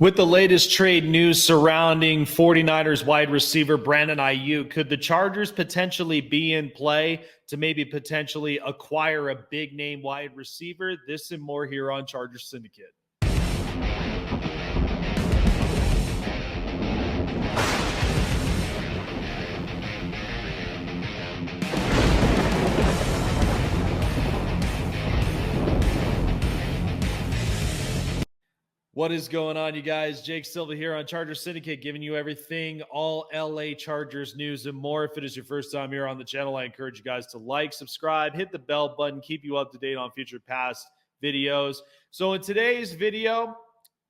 With the latest trade news surrounding 49ers wide receiver Brandon Aiyuk, could the Chargers potentially be in play to maybe potentially acquire a big name wide receiver? This and more here on Chargers Syndicate. What is going on, you guys? Jake Silva here on Chargers Syndicate, giving you everything, all LA Chargers news and more. If it is your first time here on the channel, I encourage you guys to like, subscribe, hit the bell button, keep you up to date on future past videos. So in today's video,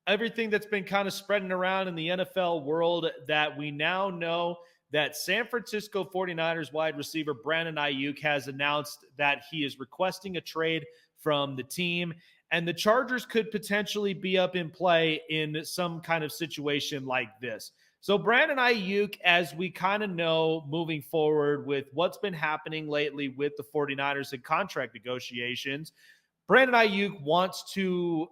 everything that's been kind of spreading around in the NFL world, that we now know that San Francisco 49ers wide receiver Brandon Aiyuk has announced that he is requesting a trade from the team. And the Chargers could potentially be up in play in some kind of situation like this. So Brandon Aiyuk, as we kind of know moving forward with what's been happening lately with the 49ers and contract negotiations, Brandon Aiyuk wants to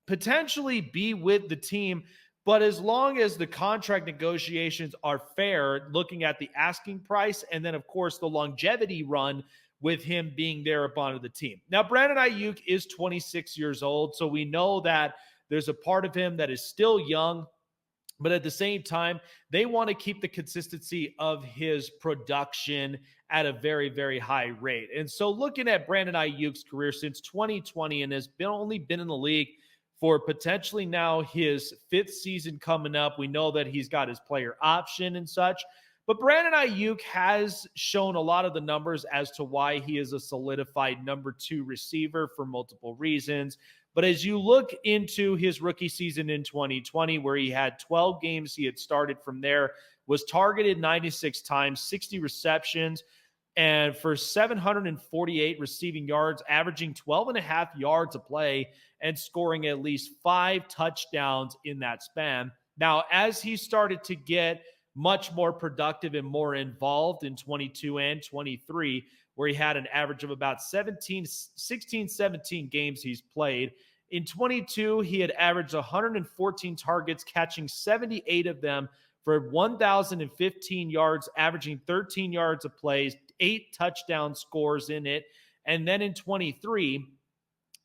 potentially be with the team, but as long as the contract negotiations are fair, looking at the asking price and then, of course, the longevity run with him being there upon the team. Now, Brandon Aiyuk is 26 years old, so we know that there's a part of him that is still young, but at the same time, they want to keep the consistency of his production at a very, very high rate. And so looking at Brandon Aiyuk's career since 2020 and has only been in the league for potentially now his fifth season coming up, we know that he's got his player option and such. But Brandon Aiyuk has shown a lot of the numbers as to why he is a solidified number 2 receiver for multiple reasons. But as you look into his rookie season in 2020, where he had 12 games he had started from there, was targeted 96 times, 60 receptions, and for 748 receiving yards, averaging 12.5 yards a play and scoring at least 5 touchdowns in that span. Now, as he started to get much more productive and more involved in 22 and 23, where he had an average of about 16, 17 games he's played. In 22, he had averaged 114 targets, catching 78 of them for 1,015 yards, averaging 13 yards a play, 8 touchdown scores in it. And then in 23,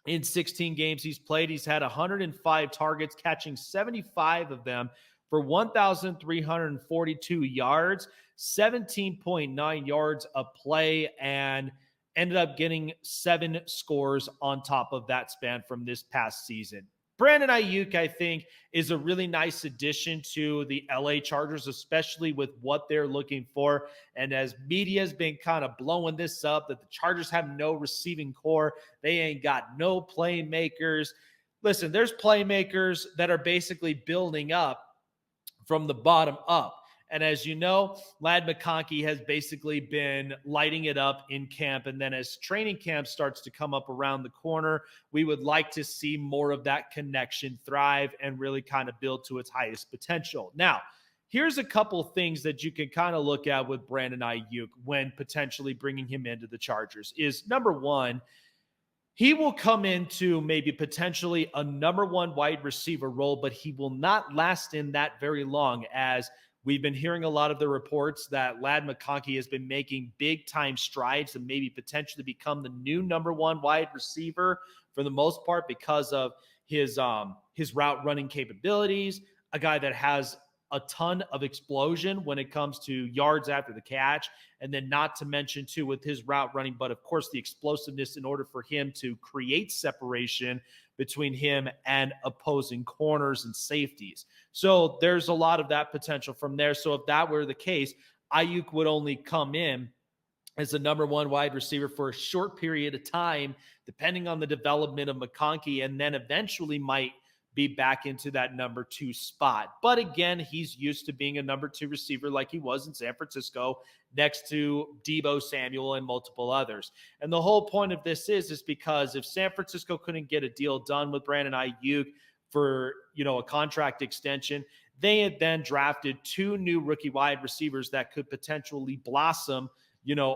in 16 games he's played, he's had 105 targets, catching 75 of them for 1,342 yards, 17.9 yards a play, and ended up getting 7 scores on top of that span from this past season. Brandon Aiyuk, I think, is a really nice addition to the LA Chargers, especially with what they're looking for. And as media has been kind of blowing this up, that the Chargers have no receiving core, they ain't got no playmakers. Listen, there's playmakers that are basically building up from the bottom up. And as you know, Ladd McConkey has basically been lighting it up in camp. And then as training camp starts to come up around the corner, we would like to see more of that connection thrive and really kind of build to its highest potential. Now, here's a couple things that you can kind of look at with Brandon Aiyuk when potentially bringing him into the Chargers is, number one, he will come into maybe potentially a number 1 wide receiver role, but he will not last in that very long, as we've been hearing a lot of the reports that Ladd McConkey has been making big time strides and maybe potentially become the new number 1 wide receiver for the most part because of his route running capabilities, a guy that has a ton of explosion when it comes to yards after the catch. And then not to mention too with his route running, but of course the explosiveness in order for him to create separation between him and opposing corners and safeties. So there's a lot of that potential from there. So if that were the case, Aiyuk would only come in as the number 1 wide receiver for a short period of time, depending on the development of McConkey, and then eventually might be back into that number 2 spot. But again, he's used to being a number 2 receiver like he was in San Francisco next to Deebo Samuel and multiple others. And the whole point of this is because if San Francisco couldn't get a deal done with Brandon Aiyuk for, a contract extension, they had then drafted 2 new rookie wide receivers that could potentially blossom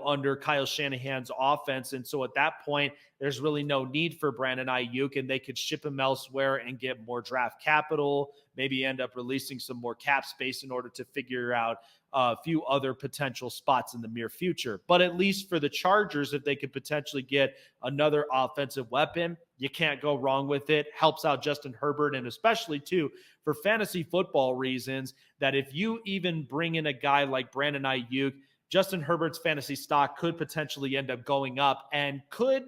under Kyle Shanahan's offense. And so at that point, there's really no need for Brandon Aiyuk, and they could ship him elsewhere and get more draft capital, maybe end up releasing some more cap space in order to figure out a few other potential spots in the near future. But at least for the Chargers, if they could potentially get another offensive weapon, you can't go wrong with it. Helps out Justin Herbert, and especially too for fantasy football reasons, that if you even bring in a guy like Brandon Aiyuk, Justin Herbert's fantasy stock could potentially end up going up and could,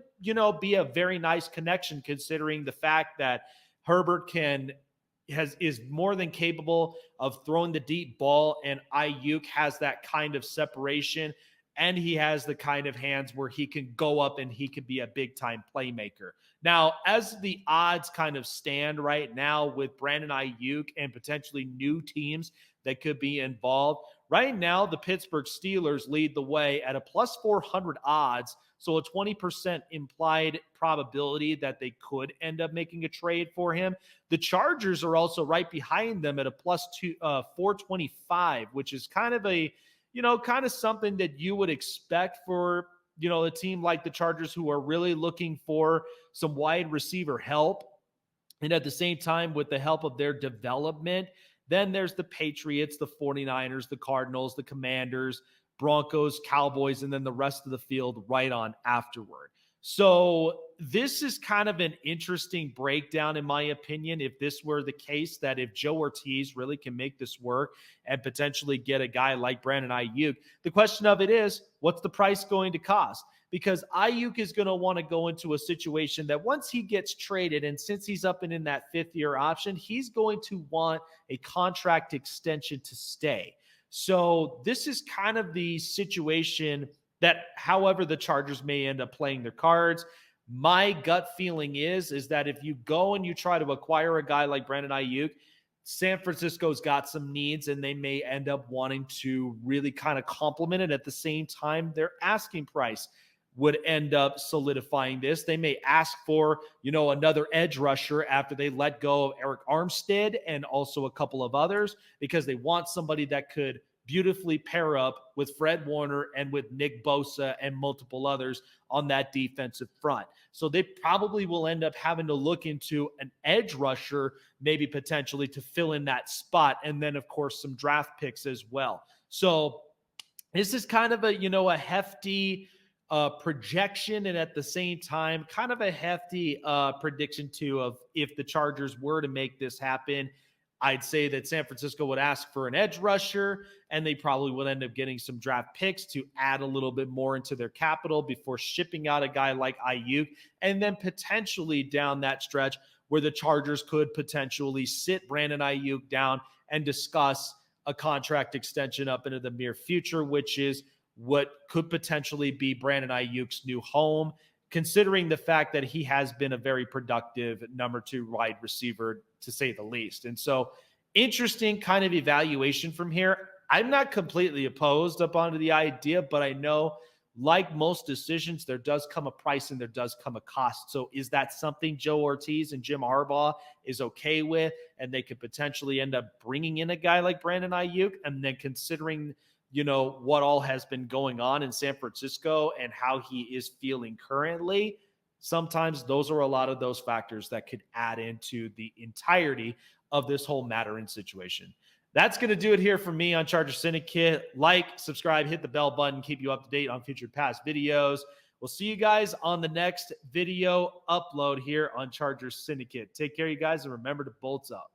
be a very nice connection, considering the fact that Herbert is more than capable of throwing the deep ball, and Aiyuk has that kind of separation, and he has the kind of hands where he can go up and he can be a big time playmaker. Now, as the odds kind of stand right now with Brandon Aiyuk and potentially new teams that could be involved, right now the Pittsburgh Steelers lead the way at a plus 400 odds, so a 20% implied probability that they could end up making a trade for him. The Chargers are also right behind them at a plus 425, which is kind of something that you would expect for, a team like the Chargers, who are really looking for some wide receiver help. And at the same time, with the help of their development, then there's the Patriots, the 49ers, the Cardinals, the Commanders, Broncos, Cowboys, and then the rest of the field right on afterward. So this is kind of an interesting breakdown, in my opinion, if this were the case, that if Joe Ortiz really can make this work and potentially get a guy like Brandon Aiyuk, the question of it is, what's the price going to cost? Because Aiyuk is going to want to go into a situation that once he gets traded, and since he's up and in that fifth-year option, he's going to want a contract extension to stay. So this is kind of the situation that, however, the Chargers may end up playing their cards. My gut feeling is that if you go and you try to acquire a guy like Brandon Aiyuk, San Francisco's got some needs, and they may end up wanting to really kind of complement it. At the same time, their asking price would end up solidifying this. They may ask for, another edge rusher after they let go of Eric Armstead and also a couple of others, because they want somebody that could beautifully pair up with Fred Warner and with Nick Bosa and multiple others on that defensive front. So they probably will end up having to look into an edge rusher, maybe potentially to fill in that spot. And then, of course, some draft picks as well. So this is kind of a hefty projection, and at the same time, kind of a hefty prediction too, of if the Chargers were to make this happen. I'd say that San Francisco would ask for an edge rusher, and they probably would end up getting some draft picks to add a little bit more into their capital before shipping out a guy like Aiyuk, and then potentially down that stretch where the Chargers could potentially sit Brandon Aiyuk down and discuss a contract extension up into the near future, which is what could potentially be Brandon Aiyuk's new home, considering the fact that he has been a very productive number 2 wide receiver, to say the least. And so, interesting kind of evaluation from here. I'm not completely opposed up onto the idea, but I know, like most decisions, there does come a price and there does come a cost. So is that something Joe Ortiz and Jim Harbaugh is okay with, and they could potentially end up bringing in a guy like Brandon Aiyuk, and then considering what all has been going on in San Francisco and how he is feeling currently? Sometimes those are a lot of those factors that could add into the entirety of this whole matter and situation. That's going to do it here for me on Charger Syndicate. Like, subscribe, hit the bell button, keep you up to date on future past videos. We'll see you guys on the next video upload here on Charger Syndicate. Take care, you guys, and remember to bolt up.